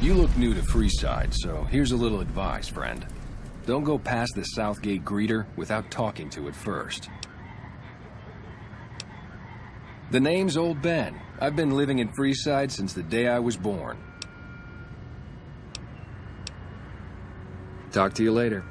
You look new to Freeside, so here's a little advice, friend. Don't go past the Southgate greeter without talking to it first. The name's Old Ben. I've been living in Freeside since the day I was born. Talk to you later.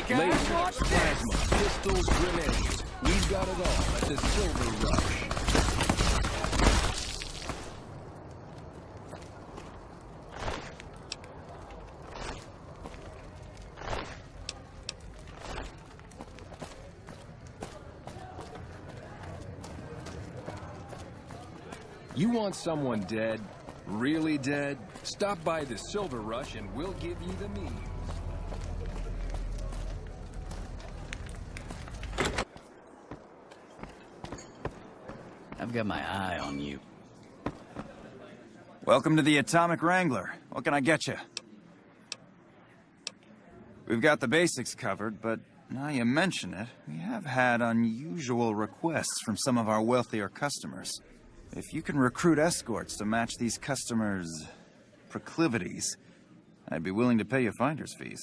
Lasers, plasma, pistols, grenades. We've got it all at the Silver Rush. You want someone dead? Really dead? Stop by the Silver Rush and we'll give you the means. I've got my eye on you. Welcome to the Atomic Wrangler. What can I get you? We've got the basics covered, but now you mention it, we have had unusual requests from some of our wealthier customers. If you can recruit escorts to match these customers' proclivities, I'd be willing to pay you finder's fees.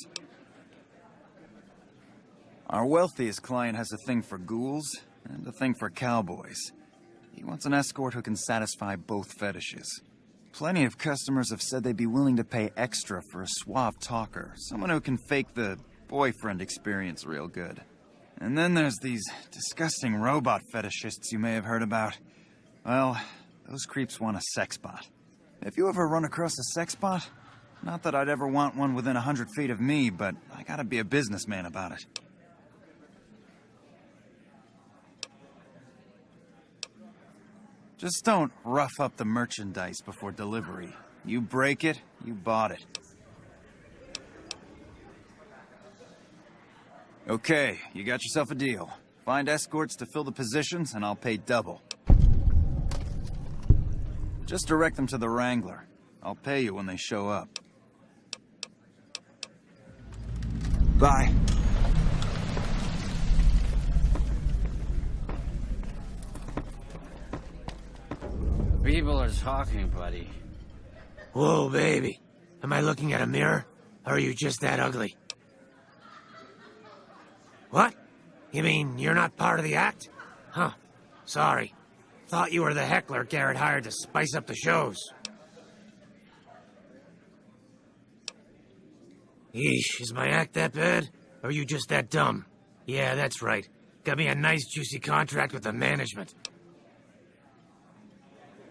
Our wealthiest client has a thing for ghouls and a thing for cowboys. He wants an escort who can satisfy both fetishes. Plenty of customers have said they'd be willing to pay extra for a suave talker, someone who can fake the boyfriend experience real good. And then there's these disgusting robot fetishists you may have heard about. Well, those creeps want a sex bot. If you ever run across a sex bot, not that I'd ever want one within 100 feet of me, but I gotta be a businessman about it. Just don't rough up the merchandise before delivery. You break it, you bought it. Okay, you got yourself a deal. Find escorts to fill the positions, and I'll pay double. Just direct them to the Wrangler. I'll pay you when they show up. Bye. People are talking, buddy. Whoa, baby. Am I looking at a mirror? Or are you just that ugly? What? You mean you're not part of the act? Huh. Sorry. Thought you were the heckler Garrett hired to spice up the shows. Yeesh, is my act that bad? Or are you just that dumb? Yeah, that's right. Got me a nice juicy contract with the management.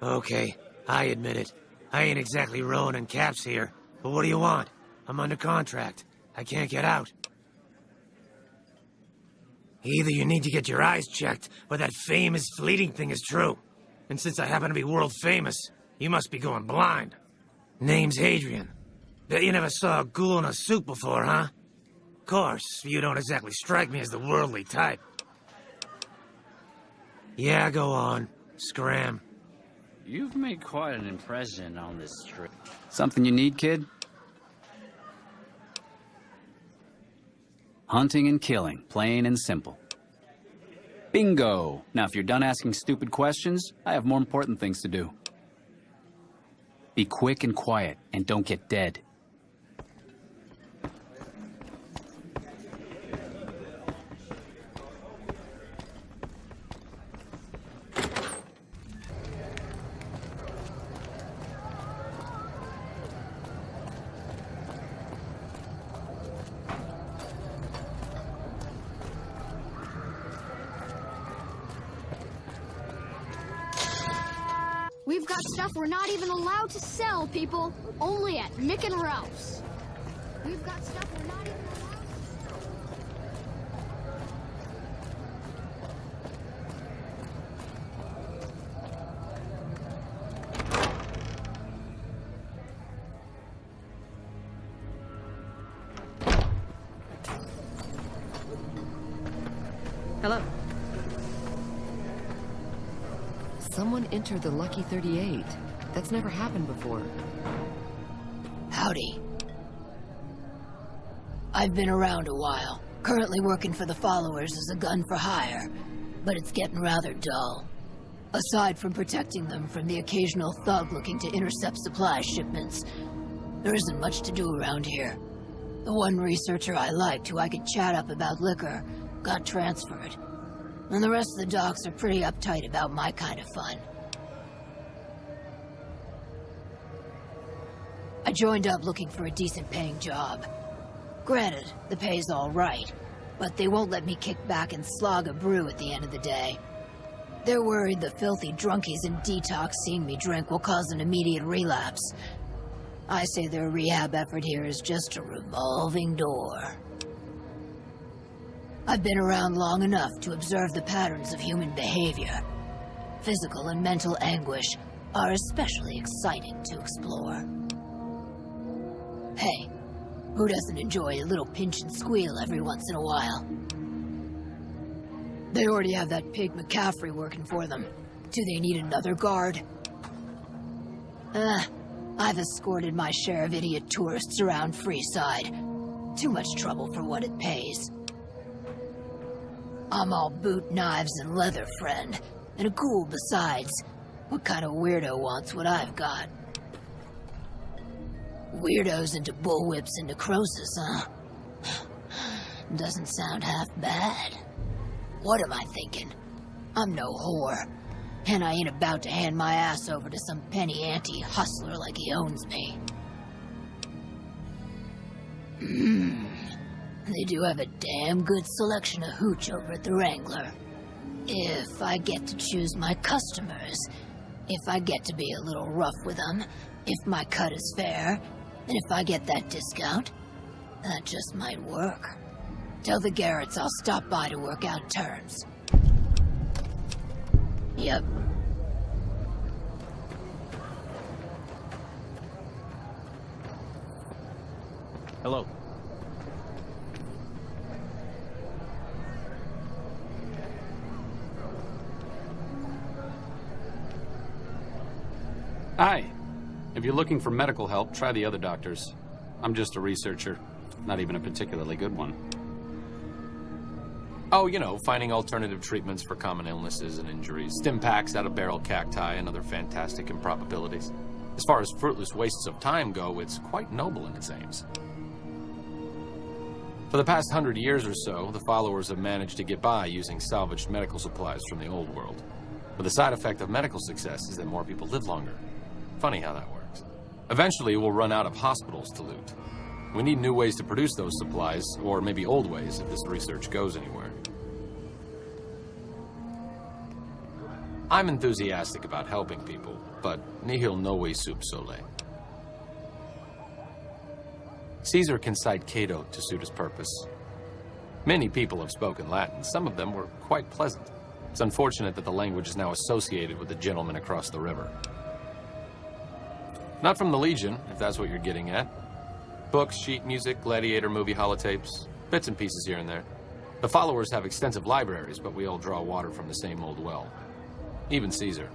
Okay, I admit it. I ain't exactly rowing in caps here. But what do you want? I'm under contract. I can't get out. Either you need to get your eyes checked, or that fame is fleeting thing is true. And since I happen to be world famous, you must be going blind. Name's Hadrian. Bet you never saw a ghoul in a suit before, huh? Of course, you don't exactly strike me as the worldly type. Yeah, go on. Scram. You've made quite an impression on this trip. Something you need, kid? Hunting and killing, plain and simple. Bingo! Now, if you're done asking stupid questions, I have more important things to do. Be quick and quiet, and don't get dead. We've got stuff we're not even allowed to sell, people. Only at Mick and Ralph's. We've got stuff we're not even allowed to sell. Someone entered the Lucky 38. That's never happened before. Howdy. I've been around a while. Currently working for the followers as a gun for hire, but it's getting rather dull. Aside from protecting them from the occasional thug looking to intercept supply shipments, there isn't much to do around here. The one researcher I liked, who I could chat up about liquor, got transferred. And the rest of the docs are pretty uptight about my kind of fun. I joined up looking for a decent paying job. Granted, the pay's all right, but they won't let me kick back and slog a brew at the end of the day. They're worried the filthy drunkies in detox seeing me drink will cause an immediate relapse. I say their rehab effort here is just a revolving door. I've been around long enough to observe the patterns of human behavior. Physical and mental anguish are especially exciting to explore. Hey, who doesn't enjoy a little pinch and squeal every once in a while? They already have that pig McCaffrey working for them. Do they need another guard? I've escorted my share of idiot tourists around Freeside. Too much trouble for what it pays. I'm all boot, knives, and leather, friend. And a ghoul besides. What kind of weirdo wants what I've got? Weirdos into bullwhips and necrosis, huh? Doesn't sound half bad. What am I thinking? I'm no whore. And I ain't about to hand my ass over to some penny ante hustler like he owns me. They do have a damn good selection of hooch over at the Wrangler. If I get to choose my customers, if I get to be a little rough with them, if my cut is fair, and if I get that discount, that just might work. Tell the Garretts I'll stop by to work out terms. Yep. Hello. Hi. If you're looking for medical help, try the other doctors. I'm just a researcher, not even a particularly good one. Oh, you know, finding alternative treatments for common illnesses and injuries, stim packs out of barrel cacti, and other fantastic improbabilities. As far as fruitless wastes of time go, it's quite noble in its aims. For the past 100 years or so, the followers have managed to get by using salvaged medical supplies from the old world. But the side effect of medical success is that more people live longer. Funny how that works. Eventually, we'll run out of hospitals to loot. We need new ways to produce those supplies, or maybe old ways if this research goes anywhere. I'm enthusiastic about helping people, but nihil novi sub sole. Caesar can cite Cato to suit his purpose. Many people have spoken Latin. Some of them were quite pleasant. It's unfortunate that the language is now associated with the gentleman across the river. Not from the Legion, if that's what you're getting at. Books, sheet music, gladiator movie holotapes, bits and pieces here and there. The followers have extensive libraries, but we all draw water from the same old well. Even Caesar.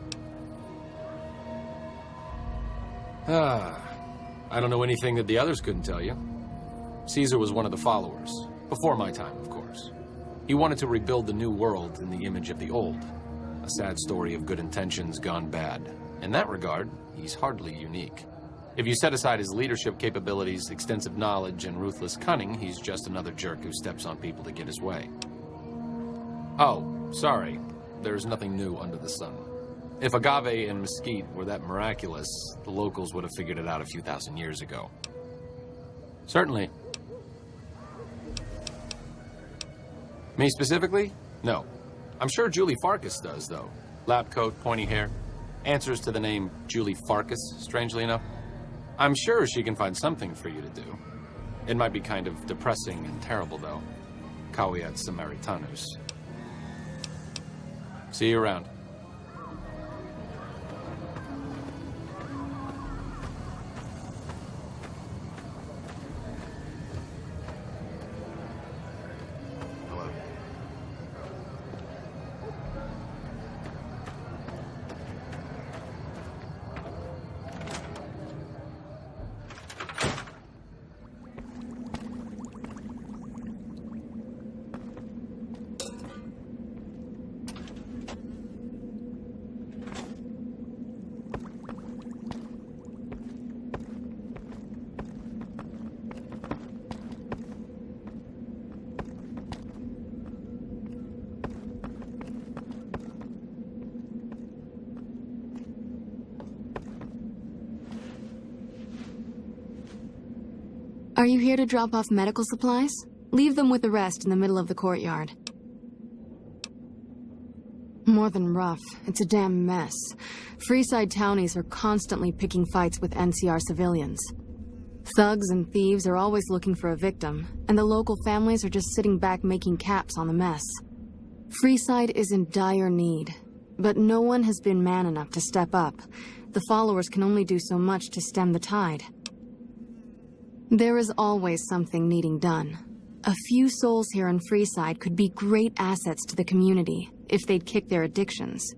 I don't know anything that the others couldn't tell you. Caesar was one of the followers. Before my time, of course. He wanted to rebuild the new world in the image of the old. A sad story of good intentions gone bad. In that regard, he's hardly unique. If you set aside his leadership capabilities, extensive knowledge, and ruthless cunning, he's just another jerk who steps on people to get his way. Oh, sorry. There's nothing new under the sun. If agave and mesquite were that miraculous, the locals would have figured it out a few thousand years ago. Certainly. Me specifically? No. I'm sure Julie Farkas does, though. Lab coat, pointy hair. Answers to the name Julie Farkas, strangely enough. I'm sure she can find something for you to do. It might be kind of depressing and terrible, though. Caveat Samaritanus. See you around. Are you here to drop off medical supplies? Leave them with the rest in the middle of the courtyard. More than rough, it's a damn mess. Freeside townies are constantly picking fights with NCR civilians. Thugs and thieves are always looking for a victim, and the local families are just sitting back making caps on the mess. Freeside is in dire need, but no one has been man enough to step up. The followers can only do so much to stem the tide. There is always something needing done. A few souls here in Freeside could be great assets to the community if they'd kick their addictions.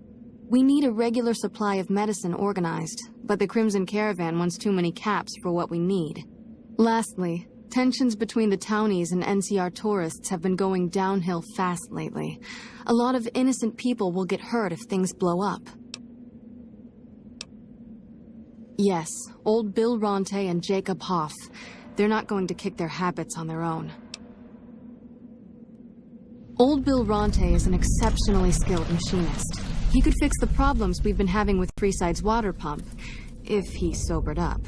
We need a regular supply of medicine organized, but the Crimson Caravan wants too many caps for what we need. Lastly, tensions between the townies and NCR tourists have been going downhill fast lately. A lot of innocent people will get hurt if things blow up. Yes, old Bill Ronte and Jacob Hoff. They're not going to kick their habits on their own. Old Bill Ronte is an exceptionally skilled machinist. He could fix the problems we've been having with Freeside's water pump, if he sobered up.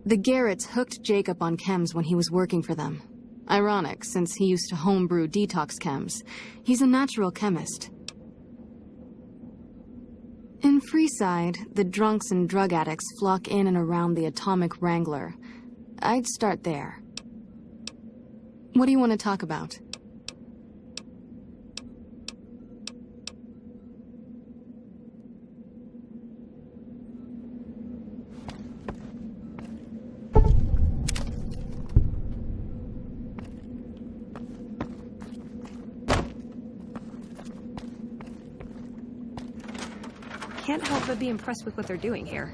The Garretts hooked Jacob on chems when he was working for them. Ironic, since he used to homebrew detox chems. He's a natural chemist. In Freeside, the drunks and drug addicts flock in and around the Atomic Wrangler. I'd start there. What do you want to talk about? Can't help but be impressed with what they're doing here.